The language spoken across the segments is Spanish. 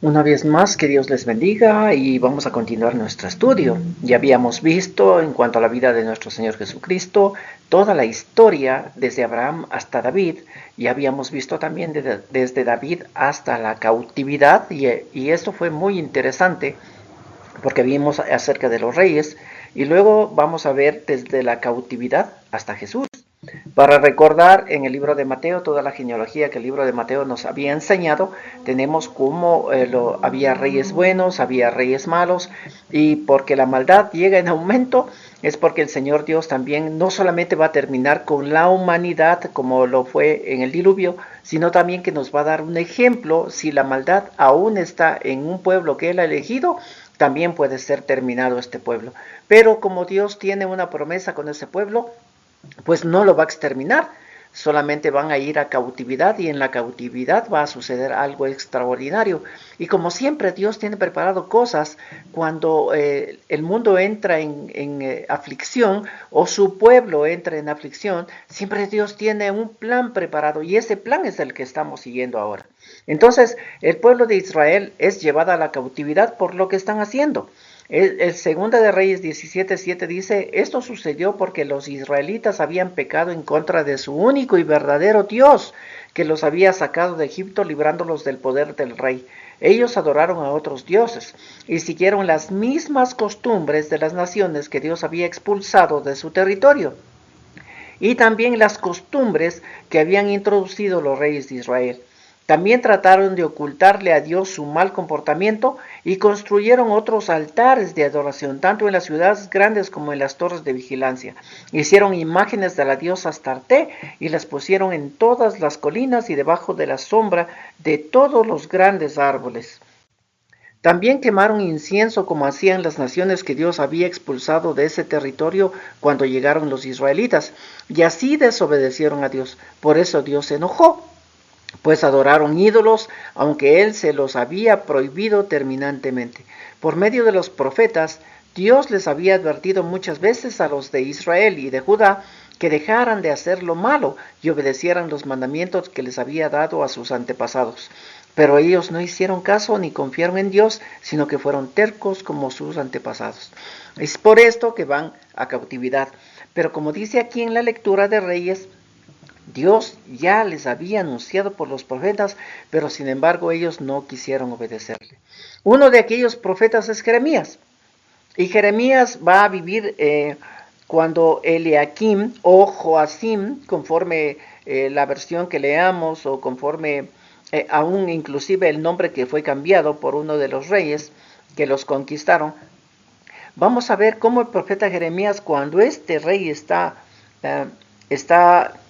Una vez más, que Dios les bendiga y vamos a continuar nuestro estudio. Ya habíamos visto en cuanto a la vida de nuestro Señor Jesucristo, toda la historia desde Abraham hasta David. Ya habíamos visto también desde David hasta la cautividad y esto fue muy interesante porque vimos acerca de los reyes y luego vamos a ver desde la cautividad hasta Jesús. Para recordar en el libro de Mateo, toda la genealogía que el libro de Mateo nos había enseñado, tenemos cómo había reyes buenos, había reyes malos, y porque la maldad llega en aumento, es porque el Señor Dios también no solamente va a terminar con la humanidad como lo fue en el diluvio, sino también que nos va a dar un ejemplo si la maldad aún está en un pueblo que Él ha elegido, también puede ser terminado este pueblo. Pero como Dios tiene una promesa con ese pueblo, pues no lo va a exterminar, solamente van a ir a cautividad y en la cautividad va a suceder algo extraordinario. Y como siempre Dios tiene preparado cosas cuando el mundo entra en aflicción o su pueblo entra en aflicción, siempre Dios tiene un plan preparado y ese plan es el que estamos siguiendo ahora. Entonces el pueblo de Israel es llevado a la cautividad por lo que están haciendo. El Segunda de Reyes 17:7 dice, esto sucedió porque los israelitas habían pecado en contra de su único y verdadero Dios, que los había sacado de Egipto librándolos del poder del rey. Ellos adoraron a otros dioses y siguieron las mismas costumbres de las naciones que Dios había expulsado de su territorio y también las costumbres que habían introducido los reyes de Israel. También trataron de ocultarle a Dios su mal comportamiento y construyeron otros altares de adoración, tanto en las ciudades grandes como en las torres de vigilancia. Hicieron imágenes de la diosa Astarte y las pusieron en todas las colinas y debajo de la sombra de todos los grandes árboles. También quemaron incienso como hacían las naciones que Dios había expulsado de ese territorio cuando llegaron los israelitas, y así desobedecieron a Dios. Por eso Dios se enojó, pues adoraron ídolos, aunque Él se los había prohibido terminantemente. Por medio de los profetas, Dios les había advertido muchas veces a los de Israel y de Judá que dejaran de hacer lo malo y obedecieran los mandamientos que les había dado a sus antepasados. Pero ellos no hicieron caso ni confiaron en Dios, sino que fueron tercos como sus antepasados. Es por esto que van a cautividad. Pero como dice aquí en la lectura de Reyes, Dios ya les había anunciado por los profetas, pero sin embargo ellos no quisieron obedecerle. Uno de aquellos profetas es Jeremías. Y Jeremías va a vivir cuando Eliakim o Joacim, conforme la versión que leamos o conforme aún inclusive el nombre que fue cambiado por uno de los reyes que los conquistaron, vamos a ver cómo el profeta Jeremías, cuando este rey está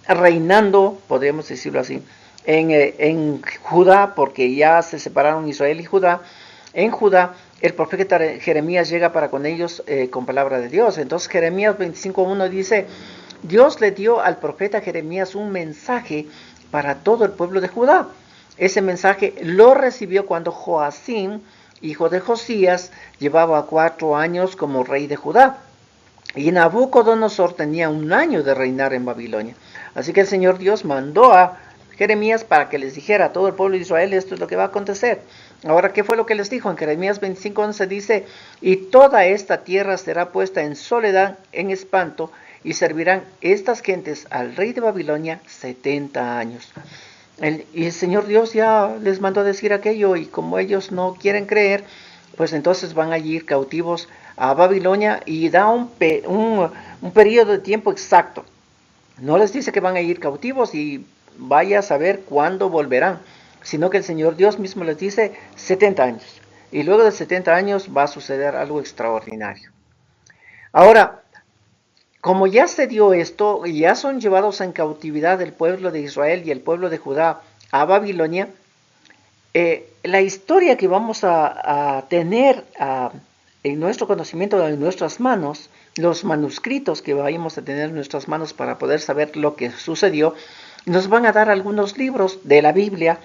reinando, podríamos decirlo así, en Judá, porque ya se separaron Israel y Judá, en Judá, el profeta Jeremías llega para con ellos con palabra de Dios. Entonces Jeremías 25:1 dice, Dios le dio al profeta Jeremías un mensaje para todo el pueblo de Judá. Ese mensaje lo recibió cuando Joacim, hijo de Josías, llevaba 4 años como rey de Judá. Y Nabucodonosor tenía 1 año de reinar en Babilonia. Así que el Señor Dios mandó a Jeremías para que les dijera a todo el pueblo de Israel, esto es lo que va a acontecer. Ahora, ¿qué fue lo que les dijo? En Jeremías 25:11 dice, y toda esta tierra será puesta en soledad, en espanto, y servirán estas gentes al rey de Babilonia 70 años. Y el Señor Dios ya les mandó a decir aquello, y como ellos no quieren creer, pues entonces van a ir cautivos a Babilonia y da un periodo de tiempo exacto. No les dice que van a ir cautivos y vaya a saber cuándo volverán, sino que el Señor Dios mismo les dice 70 años. Y luego de 70 años va a suceder algo extraordinario. Ahora, como ya se dio esto, ya son llevados en cautividad el pueblo de Israel y el pueblo de Judá a Babilonia, la historia que vamos a tener en nuestro conocimiento, en nuestras manos, los manuscritos que vamos a tener en nuestras manos para poder saber lo que sucedió, nos van a dar algunos libros de la Biblia,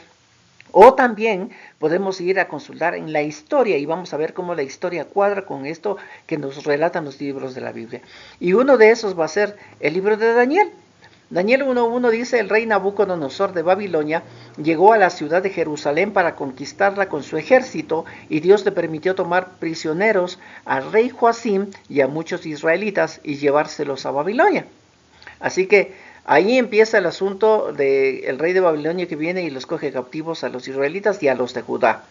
o también podemos ir a consultar en la historia y vamos a ver cómo la historia cuadra con esto que nos relatan los libros de la Biblia. Y uno de esos va a ser el libro de Daniel. Daniel 1.1 dice, el rey Nabucodonosor de Babilonia llegó a la ciudad de Jerusalén para conquistarla con su ejército, y Dios le permitió tomar prisioneros al rey Joacim y a muchos israelitas y llevárselos a Babilonia. Así que ahí empieza el asunto del rey de Babilonia que viene y los coge cautivos a los israelitas y a los de Judá.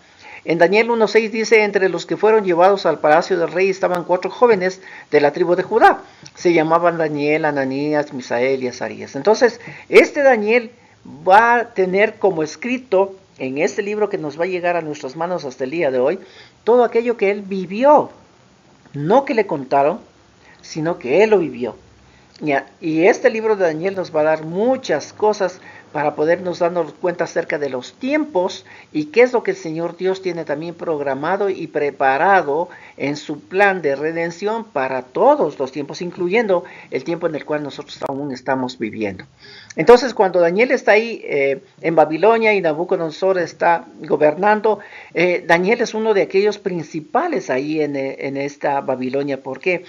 En Daniel 1.6 dice, entre los que fueron llevados al palacio del rey estaban 4 jóvenes de la tribu de Judá. Se llamaban Daniel, Ananías, Misael y Azarías. Entonces, este Daniel va a tener como escrito en este libro que nos va a llegar a nuestras manos hasta el día de hoy, todo aquello que él vivió. No que le contaron, sino que él lo vivió. Y este libro de Daniel nos va a dar muchas cosas para podernos darnos cuenta acerca de los tiempos y qué es lo que el Señor Dios tiene también programado y preparado en su plan de redención para todos los tiempos, incluyendo el tiempo en el cual nosotros aún estamos viviendo. Entonces, cuando Daniel está ahí en Babilonia y Nabucodonosor está gobernando, Daniel es uno de aquellos principales ahí en esta Babilonia. ¿Por qué?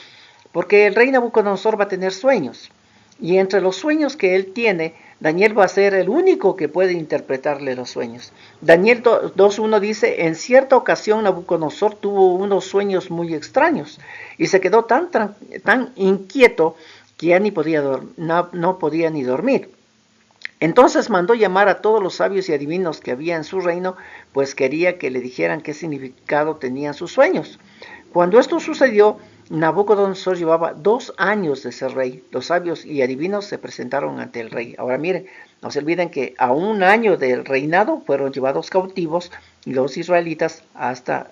Porque el rey Nabucodonosor va a tener sueños, y entre los sueños que él tiene, Daniel va a ser el único que puede interpretarle los sueños. Daniel 2.1 dice, en cierta ocasión Nabucodonosor tuvo unos sueños muy extraños, y se quedó tan inquieto que ya no podía ni dormir. Entonces mandó llamar a todos los sabios y adivinos que había en su reino, pues quería que le dijeran qué significado tenían sus sueños. Cuando esto sucedió, Nabucodonosor llevaba 2 años de ser rey. Los sabios y adivinos se presentaron ante el rey. Ahora miren, no se olviden que a 1 año del reinado fueron llevados cautivos los israelitas hasta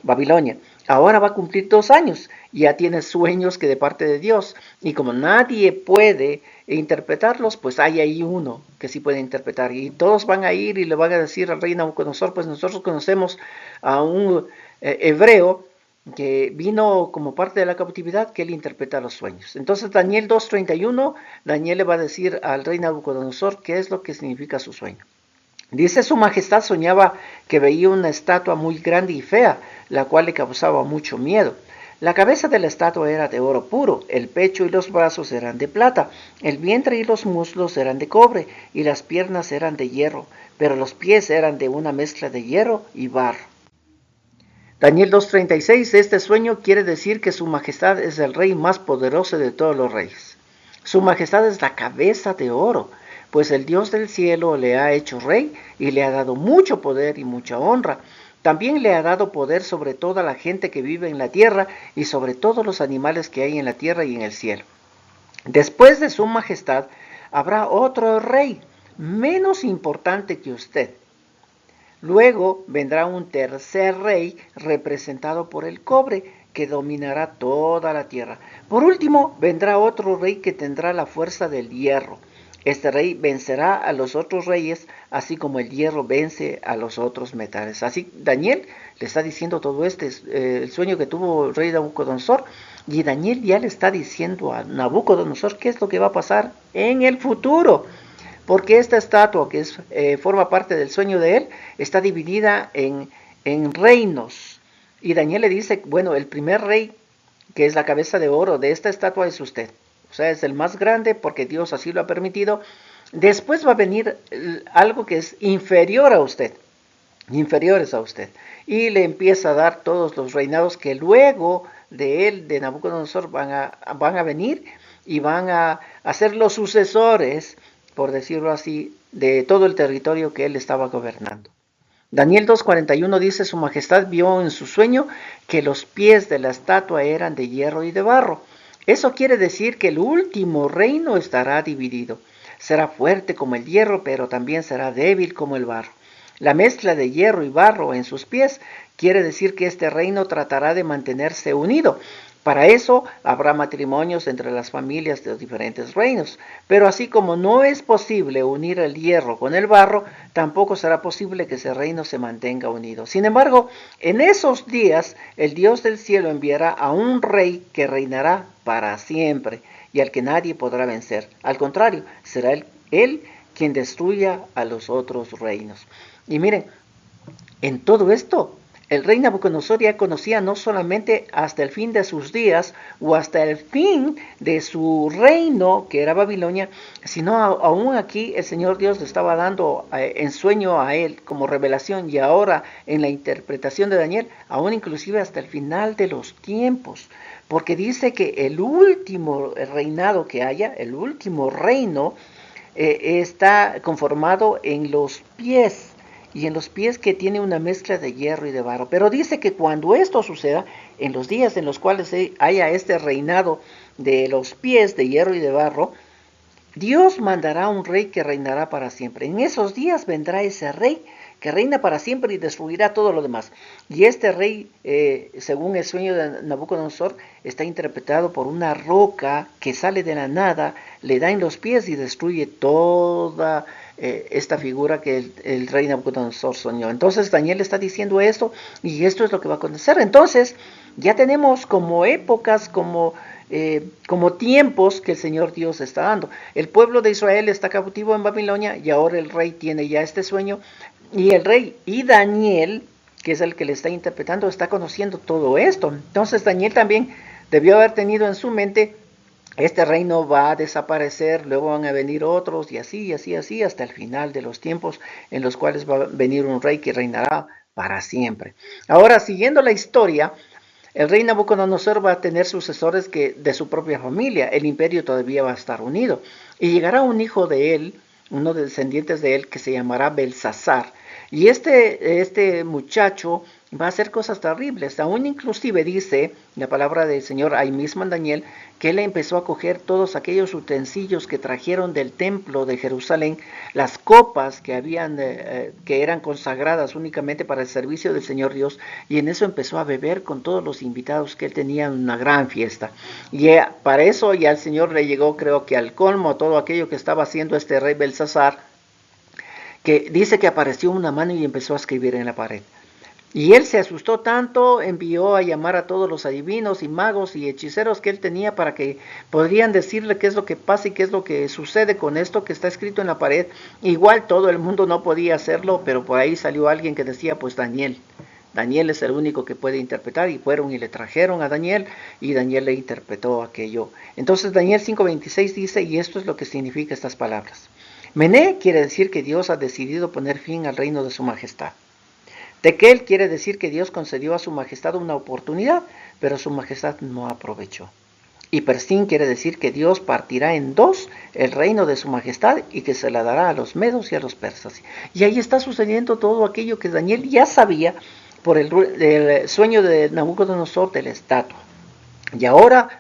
Babilonia. Ahora va a cumplir 2 años. Ya tiene sueños que de parte de Dios. Y como nadie puede interpretarlos, pues hay ahí uno que sí puede interpretar. Y todos van a ir y le van a decir al rey Nabucodonosor, pues nosotros conocemos a un hebreo que vino como parte de la cautividad, que él interpreta los sueños. Entonces Daniel 2.31, Daniel le va a decir al rey Nabucodonosor qué es lo que significa su sueño. Dice, su majestad soñaba que veía una estatua muy grande y fea, la cual le causaba mucho miedo. La cabeza de la estatua era de oro puro, el pecho y los brazos eran de plata, el vientre y los muslos eran de cobre, y las piernas eran de hierro, pero los pies eran de una mezcla de hierro y barro. Daniel 2.36, este sueño quiere decir que su majestad es el rey más poderoso de todos los reyes. Su majestad es la cabeza de oro, pues el Dios del cielo le ha hecho rey y le ha dado mucho poder y mucha honra. También le ha dado poder sobre toda la gente que vive en la tierra y sobre todos los animales que hay en la tierra y en el cielo. Después de su majestad habrá otro rey, menos importante que usted. Luego vendrá un tercer rey representado por el cobre, que dominará toda la tierra. Por último, vendrá otro rey que tendrá la fuerza del hierro. Este rey vencerá a los otros reyes, así como el hierro vence a los otros metales. Así Daniel le está diciendo todo el sueño que tuvo el rey Nabucodonosor, y Daniel ya le está diciendo a Nabucodonosor qué es lo que va a pasar en el futuro. Porque esta estatua, que forma parte del sueño de él, está dividida en reinos. Y Daniel le dice, bueno, el primer rey, que es la cabeza de oro de esta estatua, es usted. O sea, es el más grande porque Dios así lo ha permitido. Después va a venir algo que es inferior a usted, inferiores a usted. Y le empieza a dar todos los reinados que luego de él, de Nabucodonosor, van a venir y van a ser los sucesores, por decirlo así, de todo el territorio que él estaba gobernando. Daniel 2.41 dice, su majestad vio en su sueño que los pies de la estatua eran de hierro y de barro. Eso quiere decir que el último reino estará dividido. Será fuerte como el hierro, pero también será débil como el barro. La mezcla de hierro y barro en sus pies quiere decir que este reino tratará de mantenerse unido. Para eso habrá matrimonios entre las familias de los diferentes reinos, pero así como no es posible unir el hierro con el barro, tampoco será posible que ese reino se mantenga unido. Sin embargo, en esos días el Dios del cielo enviará a un rey que reinará para siempre y al que nadie podrá vencer. Al contrario, será él quien destruya a los otros reinos. Y miren, en todo esto, el rey Nabucodonosor ya conocía no solamente hasta el fin de sus días o hasta el fin de su reino, que era Babilonia, sino aún aquí el Señor Dios le estaba dando en sueño a él como revelación, y ahora en la interpretación de Daniel, aún inclusive hasta el final de los tiempos. Porque dice que el último reinado que haya, el último reino, está conformado en los pies, y en los pies que tiene una mezcla de hierro y de barro. Pero dice que cuando esto suceda, en los días en los cuales haya este reinado de los pies de hierro y de barro, Dios mandará un rey que reinará para siempre. En esos días vendrá ese rey que reina para siempre y destruirá todo lo demás. Y este rey, según el sueño de Nabucodonosor, está interpretado por una roca que sale de la nada, le da en los pies y destruye toda esta figura que el rey Nabucodonosor soñó. Entonces Daniel está diciendo esto, y esto es lo que va a acontecer. Entonces ya tenemos como épocas, como tiempos que el Señor Dios está dando. El pueblo de Israel está cautivo en Babilonia, y ahora el rey tiene ya este sueño, y el rey y Daniel, que es el que le está interpretando, está conociendo todo esto. Entonces Daniel también debió haber tenido en su mente: este reino va a desaparecer, luego van a venir otros, y así, así, así, hasta el final de los tiempos, en los cuales va a venir un rey que reinará para siempre. Ahora, siguiendo la historia, el rey Nabucodonosor va a tener sucesores que de su propia familia. El imperio todavía va a estar unido, y llegará un hijo de él, uno de descendientes de él, que se llamará Belsasar. Y este muchacho va a hacer cosas terribles. Aún inclusive dice la palabra del Señor ahí mismo en Daniel, que él empezó a coger todos aquellos utensilios que trajeron del templo de Jerusalén, las copas que eran consagradas únicamente para el servicio del Señor Dios, y en eso empezó a beber con todos los invitados que él tenía en una gran fiesta. Y para eso ya el Señor le llegó, creo que al colmo, todo aquello que estaba haciendo este rey Belsasar, que dice que apareció una mano y empezó a escribir en la pared. Y él se asustó tanto, envió a llamar a todos los adivinos y magos y hechiceros que él tenía, para que podrían decirle qué es lo que pasa y qué es lo que sucede con esto que está escrito en la pared. Igual todo el mundo no podía hacerlo, pero por ahí salió alguien que decía: pues Daniel es el único que puede interpretar. Y fueron y le trajeron a Daniel, y Daniel le interpretó aquello. Entonces Daniel 5:26 dice, y esto es lo que significa estas palabras: Mené quiere decir que Dios ha decidido poner fin al reino de su majestad. Tekel quiere decir que Dios concedió a su majestad una oportunidad, pero su majestad no aprovechó. Y Persín quiere decir que Dios partirá en dos el reino de su majestad, y que se la dará a los medos y a los persas. Y ahí está sucediendo todo aquello que Daniel ya sabía por el sueño de Nabucodonosor de la estatua. Y ahora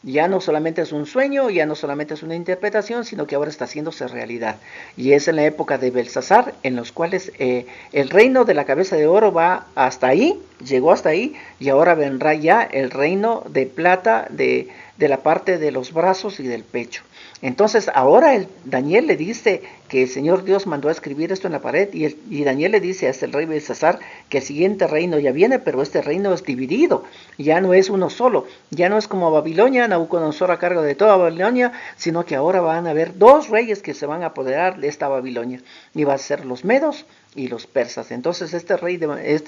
ya no solamente es un sueño, ya no solamente es una interpretación, sino que ahora está haciéndose realidad. Y es en la época de Belsasar, en los cuales el reino de la cabeza de oro va hasta ahí, llegó hasta ahí, y ahora vendrá ya el reino de plata de la parte de los brazos y del pecho. Entonces ahora Daniel le dice que el Señor Dios mandó a escribir esto en la pared, y Daniel le dice a el rey Belsasar que el siguiente reino ya viene, pero este reino es dividido, ya no es uno solo, ya no es como Babilonia, Nabucodonosor a cargo de toda Babilonia, sino que ahora van a haber dos reyes que se van a apoderar de esta Babilonia, y va a ser los medos y los persas. Entonces este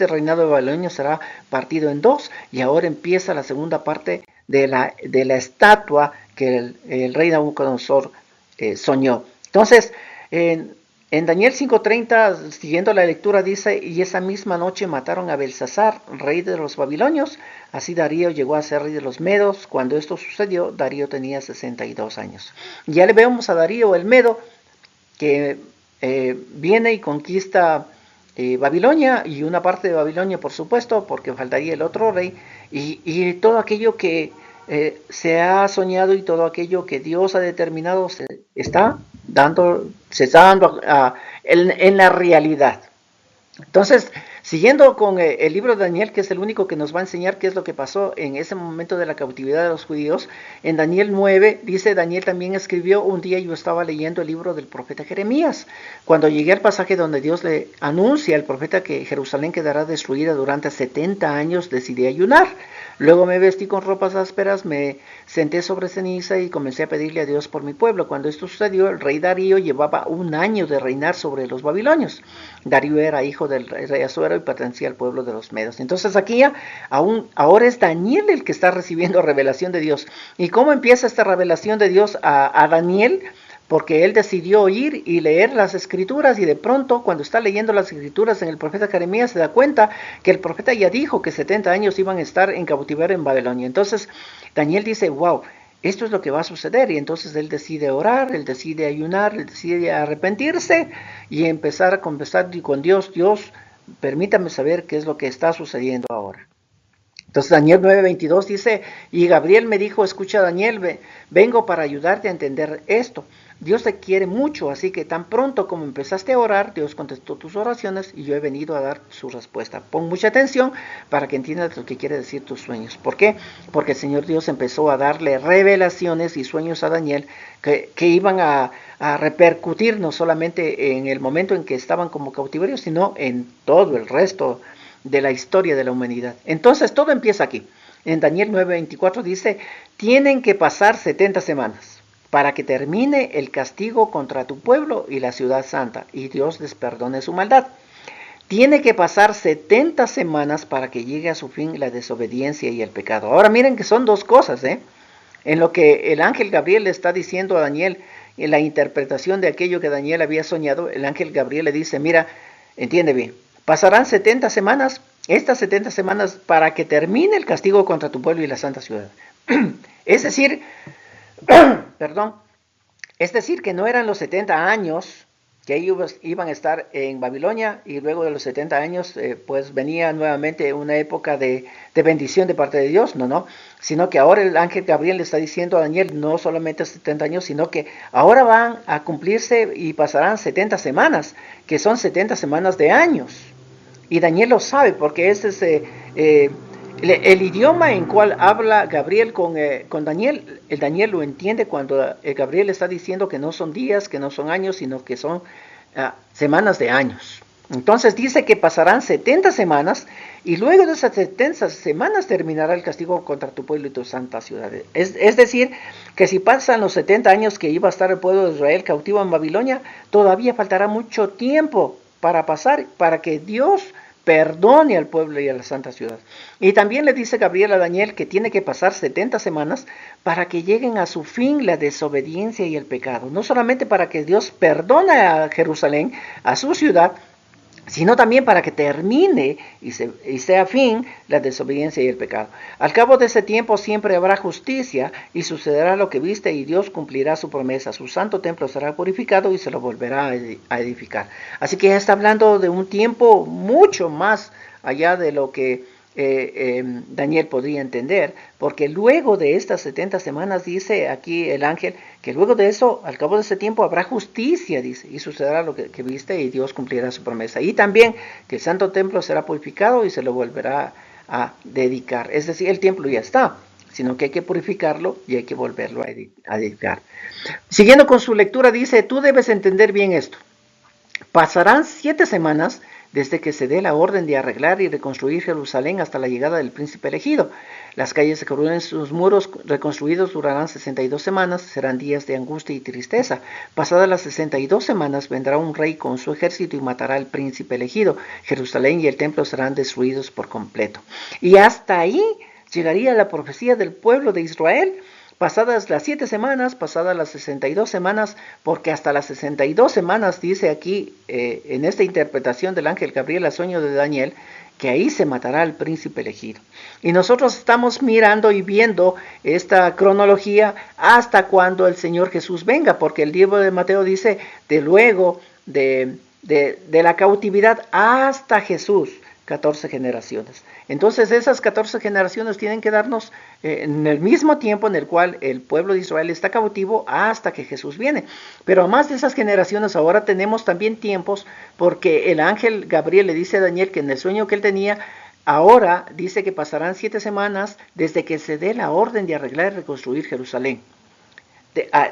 reinado de Babilonia será partido en dos, y ahora empieza la segunda parte de la estatua que el rey Nabucodonosor soñó. Entonces, en Daniel 5:30, siguiendo la lectura, dice: y esa misma noche mataron a Belsasar, rey de los babilonios. Así Darío llegó a ser rey de los medos. Cuando esto sucedió, Darío tenía 62 años. Ya le vemos a Darío el medo, que viene y conquista Babilonia, y una parte de Babilonia, por supuesto, porque faltaría el otro rey, y todo aquello que se ha soñado y todo aquello que Dios ha determinado se está dando en la realidad. Entonces, siguiendo con el libro de Daniel, que es el único que nos va a enseñar qué es lo que pasó en ese momento de la cautividad de los judíos, en Daniel 9 dice: Daniel también escribió: un día yo estaba leyendo el libro del profeta Jeremías, cuando llegué al pasaje donde Dios le anuncia al profeta que Jerusalén quedará destruida durante 70 años, decidí ayunar. Luego me vestí con ropas ásperas, me senté sobre ceniza y comencé a pedirle a Dios por mi pueblo. Cuando esto sucedió, el rey Darío llevaba un año de reinar sobre los babilonios. Darío era hijo del rey Asuero Israel pertenecía al pueblo de los medos. Entonces aquí ya, ahora es Daniel el que está recibiendo revelación de Dios. ¿Y cómo empieza esta revelación de Dios a Daniel? Porque él decidió ir y leer las escrituras, y de pronto cuando está leyendo las escrituras en el profeta Jeremías se da cuenta que el profeta ya dijo que 70 años iban a estar en cautiverio en Babilonia. Entonces Daniel dice, wow, esto es lo que va a suceder, y entonces él decide orar, él decide ayunar, él decide arrepentirse y empezar a conversar con Dios. Dios, permítame saber qué es lo que está sucediendo ahora. Entonces Daniel 9:22 dice, y Gabriel me dijo, escucha Daniel, vengo para ayudarte a entender esto. Dios te quiere mucho, así que tan pronto como empezaste a orar, Dios contestó tus oraciones y yo he venido a dar su respuesta. Pon mucha atención para que entiendas lo que quiere decir tus sueños. ¿Por qué? Porque el Señor Dios empezó a darle revelaciones y sueños a Daniel que iban a repercutir no solamente en el momento en que estaban como cautiverios, sino en todo el resto de la historia de la humanidad. Entonces todo empieza aquí. En Daniel 9:24 dice, tienen que pasar 70 semanas para que termine el castigo contra tu pueblo y la ciudad santa, y Dios les perdone su maldad. Tiene que pasar 70 semanas para que llegue a su fin la desobediencia y el pecado. Ahora miren que son dos cosas, en lo que el ángel Gabriel le está diciendo a Daniel, en la interpretación de aquello que Daniel había soñado, el ángel Gabriel le dice, mira, entiende bien, pasarán 70 semanas, estas 70 semanas para que termine el castigo contra tu pueblo y la santa ciudad. Es decir, perdón, es decir que no eran los 70 años que ellos iban a estar en Babilonia, y luego de los 70 años pues venía nuevamente una época de bendición de parte de Dios, no, sino que ahora el ángel Gabriel le está diciendo a Daniel, no solamente 70 años, sino que ahora van a cumplirse y pasarán 70 semanas, que son 70 semanas de años. Y Daniel lo sabe porque este es el idioma en cual habla Gabriel con Daniel. El Daniel lo entiende cuando Gabriel está diciendo que no son días, que no son años, sino que son semanas de años. Entonces dice que pasarán 70 semanas y luego de esas 70 semanas terminará el castigo contra tu pueblo y tu santa ciudad. Es decir, que si pasan los 70 años que iba a estar el pueblo de Israel cautivo en Babilonia, todavía faltará mucho tiempo para pasar, para que Dios perdone al pueblo y a la santa ciudad. Y también le dice Gabriel a Daniel que tiene que pasar 70 semanas para que lleguen a su fin la desobediencia y el pecado. No solamente para que Dios perdone a Jerusalén, a su ciudad, sino también para que termine y sea fin la desobediencia y el pecado. Al cabo de ese tiempo siempre habrá justicia y sucederá lo que viste, y Dios cumplirá su promesa. Su santo templo será purificado y se lo volverá a edificar. Así que ya está hablando de un tiempo mucho más allá de lo que Daniel podría entender, porque luego de estas 70 semanas, dice aquí el ángel, que luego de eso, al cabo de ese tiempo, habrá justicia, dice, y sucederá lo que viste, y Dios cumplirá su promesa. Y también que el santo templo será purificado y se lo volverá a dedicar. Es decir, el templo ya está, sino que hay que purificarlo y hay que volverlo a dedicar. Siguiendo con su lectura, dice, tú debes entender bien esto. Pasarán 7 semanas desde que se dé la orden de arreglar y reconstruir Jerusalén hasta la llegada del príncipe elegido. Las calles de Jerusalén, sus muros reconstruidos durarán 62 semanas, serán días de angustia y tristeza. Pasadas las 62 semanas vendrá un rey con su ejército y matará al príncipe elegido. Jerusalén y el templo serán destruidos por completo. Y hasta ahí llegaría la profecía del pueblo de Israel. Pasadas las 7 semanas, pasadas las 62 semanas, porque hasta las 62 semanas, dice aquí, en esta interpretación del ángel Gabriel al sueño de Daniel, que ahí se matará al príncipe elegido. Y nosotros estamos mirando y viendo esta cronología hasta cuando el Señor Jesús venga, porque el libro de Mateo dice, de luego de la cautividad hasta Jesús, 14 generaciones. Entonces esas 14 generaciones tienen que darnos en el mismo tiempo en el cual el pueblo de Israel está cautivo hasta que Jesús viene. Pero además de esas generaciones, ahora tenemos también tiempos, porque el ángel Gabriel le dice a Daniel que en el sueño que él tenía, ahora dice que pasarán 7 semanas desde que se dé la orden de arreglar y reconstruir Jerusalén.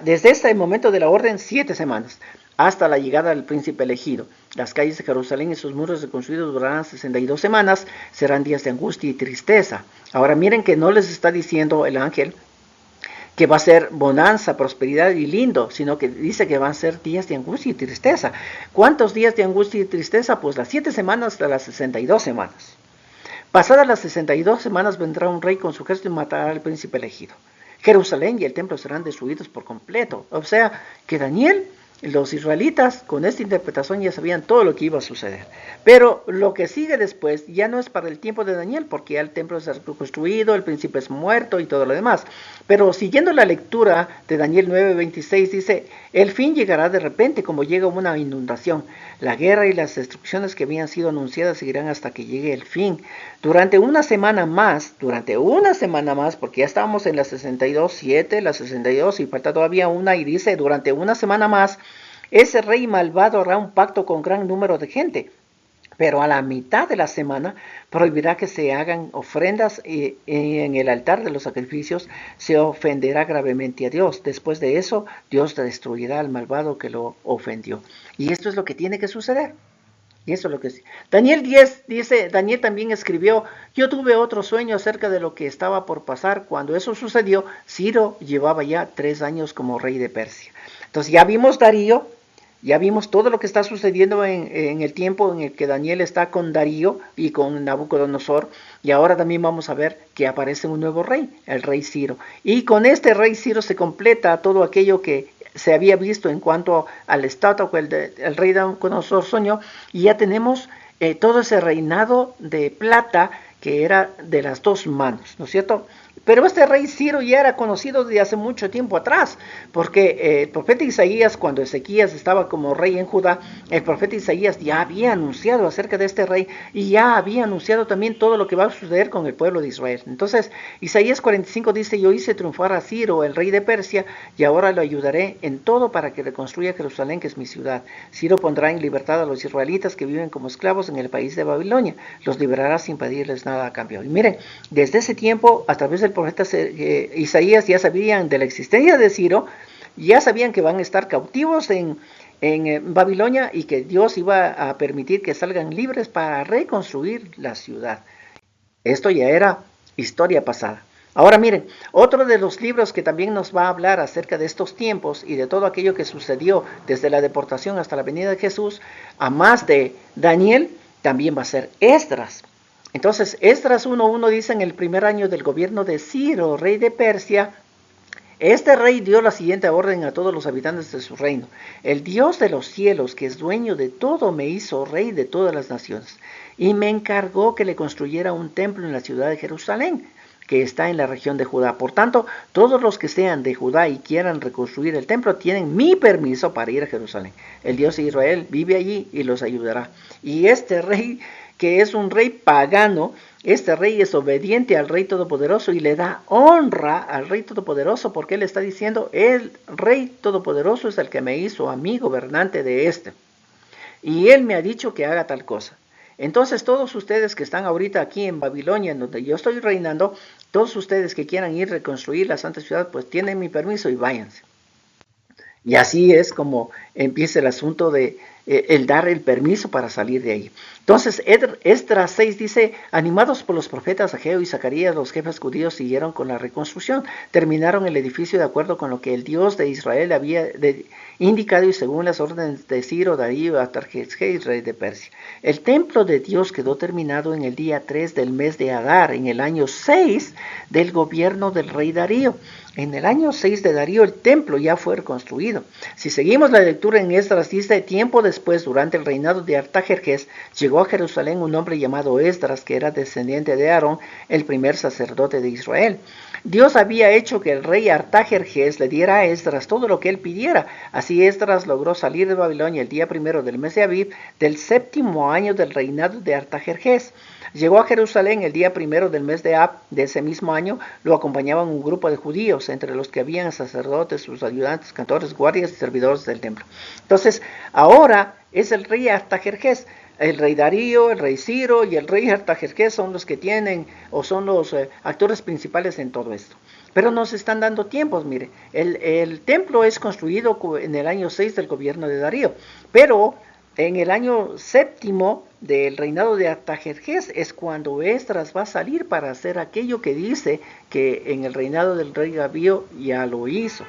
Desde este momento de la orden, 7 semanas, hasta la llegada del príncipe elegido. Las calles de Jerusalén y sus muros reconstruidos durarán 62 semanas, serán días de angustia y tristeza. Ahora miren que no les está diciendo el ángel que va a ser bonanza, prosperidad y lindo, sino que dice que van a ser días de angustia y tristeza. ¿Cuántos días de angustia y tristeza? Pues las 7 semanas de las 62 semanas. Pasadas las 62 semanas vendrá un rey con su ejército y matará al príncipe elegido. Jerusalén y el templo serán destruidos por completo. O sea, que Daniel, los israelitas, con esta interpretación ya sabían todo lo que iba a suceder. Pero lo que sigue después ya no es para el tiempo de Daniel, porque ya el templo se ha construido, el príncipe es muerto y todo lo demás. Pero siguiendo la lectura de Daniel 9:26 dice, el fin llegará de repente como llega una inundación. La guerra y las destrucciones que habían sido anunciadas seguirán hasta que llegue el fin. Durante una semana más, porque ya estábamos en la 62:7, la 62 y falta todavía una y dice, durante una semana más, ese rey malvado hará un pacto con gran número de gente. Pero a la mitad de la semana prohibirá que se hagan ofrendas y en el altar de los sacrificios se ofenderá gravemente a Dios. Después de eso, Dios destruirá al malvado que lo ofendió. Y esto es lo que tiene que suceder. Y eso es lo que sí. Daniel 10 dice, Daniel también escribió, yo tuve otro sueño acerca de lo que estaba por pasar. Cuando eso sucedió, Ciro llevaba ya 3 años como rey de Persia. Entonces ya vimos Darío, ya vimos todo lo que está sucediendo en el tiempo en el que Daniel está con Darío y con Nabucodonosor. Y ahora también vamos a ver que aparece un nuevo rey, el rey Ciro. Y con este rey Ciro se completa todo aquello que se había visto en cuanto al estatua que el rey Nabucodonosor soñó. Y ya tenemos todo ese reinado de plata que era de las dos manos, ¿no es cierto? Pero este rey Ciro ya era conocido desde hace mucho tiempo atrás, porque el profeta Isaías, cuando Ezequías estaba como rey en Judá, el profeta Isaías ya había anunciado acerca de este rey y ya había anunciado también todo lo que va a suceder con el pueblo de Israel. Entonces, Isaías 45 dice, yo hice triunfar a Ciro, el rey de Persia, y ahora lo ayudaré en todo para que reconstruya Jerusalén, que es mi ciudad. Ciro pondrá en libertad a los israelitas que viven como esclavos en el país de Babilonia, los liberará sin pedirles nada a cambio. Y miren, desde ese tiempo, a través del profeta Isaías ya sabían de la existencia de Ciro, ya sabían que van a estar cautivos en Babilonia y que Dios iba a permitir que salgan libres para reconstruir la ciudad. Esto ya era historia pasada. Ahora miren, otro de los libros que también nos va a hablar acerca de estos tiempos y de todo aquello que sucedió desde la deportación hasta la venida de Jesús, a más de Daniel, también va a ser Esdras. Entonces, Esdras 1:1 dice, en el primer año del gobierno de Ciro, rey de Persia, este rey dio la siguiente orden a todos los habitantes de su reino. El Dios de los cielos, que es dueño de todo, me hizo rey de todas las naciones, y me encargó que le construyera un templo en la ciudad de Jerusalén, que está en la región de Judá. Por tanto, todos los que sean de Judá y quieran reconstruir el templo tienen mi permiso para ir a Jerusalén. El Dios de Israel vive allí y los ayudará. Y este rey, que es un rey pagano, este rey es obediente al Rey Todopoderoso y le da honra al Rey Todopoderoso, porque él está diciendo, el Rey Todopoderoso es el que me hizo a mí gobernante de este. Y él me ha dicho que haga tal cosa. Entonces todos ustedes que están ahorita aquí en Babilonia, en donde yo estoy reinando, todos ustedes que quieran ir a reconstruir la santa ciudad, pues tienen mi permiso y váyanse. Y así es como empieza el asunto de el dar el permiso para salir de ahí. Entonces, Esdras 6 dice, animados por los profetas Ageo y Zacarías, los jefes judíos siguieron con la reconstrucción, terminaron el edificio de acuerdo con lo que el Dios de Israel había indicado y según las órdenes de Ciro, Darío y Artajerjes, rey de Persia. El templo de Dios quedó terminado en el día 3 del mes de Adar, en el año 6 del gobierno del rey Darío. En el año 6 de Darío el templo ya fue reconstruido. Si seguimos la lectura en Esdras, dice, tiempo después, durante el reinado de Artajerjes, llegó a Jerusalén un hombre llamado Esdras, que era descendiente de Aarón, el primer sacerdote de Israel. Dios había hecho que el rey Artajerjes le diera a Esdras todo lo que él pidiera. Así Esdras logró salir de Babilonia el día 1 del mes de Abib, del 7º año del reinado de Artajerjes. Llegó a Jerusalén el día 1 del mes de Ab de ese mismo año. Lo acompañaban un grupo de judíos, entre los que habían sacerdotes, sus ayudantes, cantores, guardias y servidores del templo. Entonces, ahora es el rey Artajerjes. El rey Darío, el rey Ciro y el rey Artajerjes son los que tienen o son los actores principales en todo esto. Pero nos están dando tiempos, mire. El templo es construido en el año 6 del gobierno de Darío, pero en el año séptimo del reinado de Artajerjes es cuando Esdras va a salir para hacer aquello que dice que en el reinado del rey Darío ya lo hizo.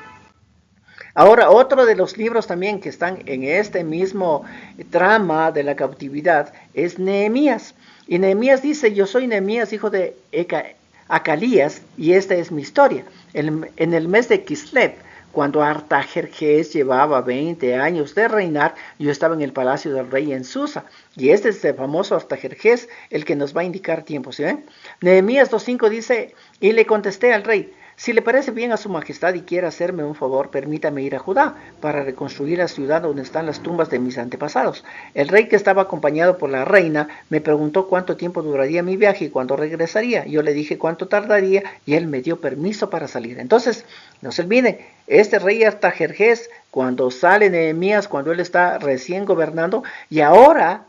Ahora, otro de los libros también que están en este mismo trama de la cautividad es Nehemías. Y Nehemías dice, yo soy Nehemías, hijo de Acalías, y esta es mi historia. En el mes de Kislev, cuando Artajerjes llevaba 20 años de reinar, yo estaba en el palacio del rey en Susa. Y este es el famoso Artajerjes, el que nos va a indicar tiempo, ¿sí ven? Nehemías 2.5 dice, y le contesté al rey, si le parece bien a su majestad y quiere hacerme un favor, permítame ir a Judá para reconstruir la ciudad donde están las tumbas de mis antepasados. El rey, que estaba acompañado por la reina, me preguntó cuánto tiempo duraría mi viaje y cuándo regresaría. Yo le dije cuánto tardaría y él me dio permiso para salir. Entonces, no se olviden, este rey Artajerjes, cuando sale Nehemías, cuando él está recién gobernando, y ahora,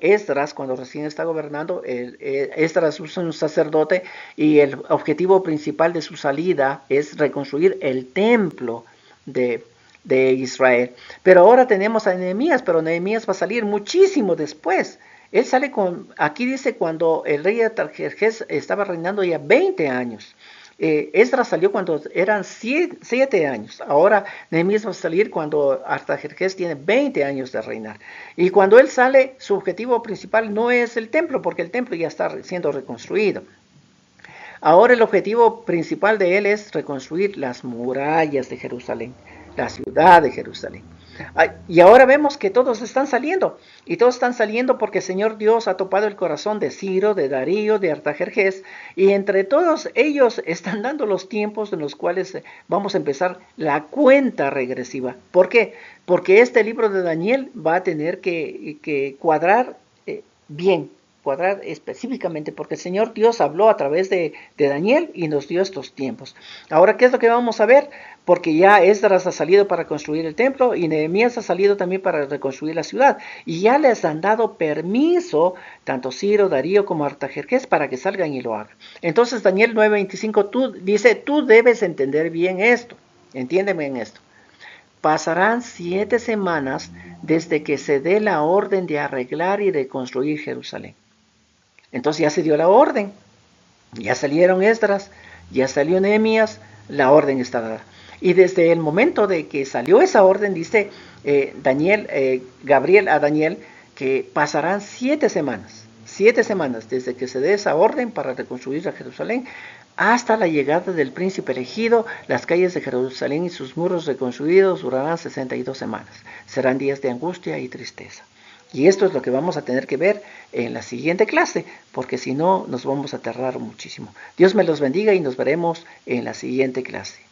Esdras, cuando recién está gobernando, Esdras es un sacerdote y el objetivo principal de su salida es reconstruir el templo de Israel. Pero ahora tenemos a Nehemías, pero Nehemías va a salir muchísimo después. Él sale aquí dice cuando el rey Artajerjes estaba reinando ya 20 años. Esdras salió cuando eran 7 años. Ahora Nehemías va a salir cuando Artajerjes tiene 20 años de reinar. Y cuando él sale, su objetivo principal no es el templo, porque el templo ya está siendo reconstruido. Ahora el objetivo principal de él es reconstruir las murallas de Jerusalén, la ciudad de Jerusalén. Y ahora vemos que todos están saliendo, y todos están saliendo porque el Señor Dios ha topado el corazón de Ciro, de Darío, de Artajerjes, y entre todos ellos están dando los tiempos en los cuales vamos a empezar la cuenta regresiva. ¿Por qué? Porque este libro de Daniel va a tener que cuadrar bien, cuadrar específicamente, porque el Señor Dios habló a través de Daniel y nos dio estos tiempos. Ahora, ¿qué es lo que vamos a ver? Porque ya Esdras ha salido para construir el templo y Nehemías ha salido también para reconstruir la ciudad. Y ya les han dado permiso, tanto Ciro, Darío como Artajerjes, para que salgan y lo hagan. Entonces Daniel 9:25 dice, tú debes entender bien esto, entiéndeme en esto. Pasarán 7 semanas desde que se dé la orden de arreglar y reconstruir Jerusalén. Entonces ya se dio la orden, ya salieron Esdras, ya salió Nehemías, la orden está dada. Y desde el momento de que salió esa orden, dice Gabriel a Daniel, que pasarán 7 semanas desde que se dé esa orden para reconstruir a Jerusalén, hasta la llegada del príncipe elegido. Las calles de Jerusalén y sus muros reconstruidos durarán 62 semanas. Serán días de angustia y tristeza. Y esto es lo que vamos a tener que ver en la siguiente clase, porque si no nos vamos a tardar muchísimo. Dios me los bendiga y nos veremos en la siguiente clase.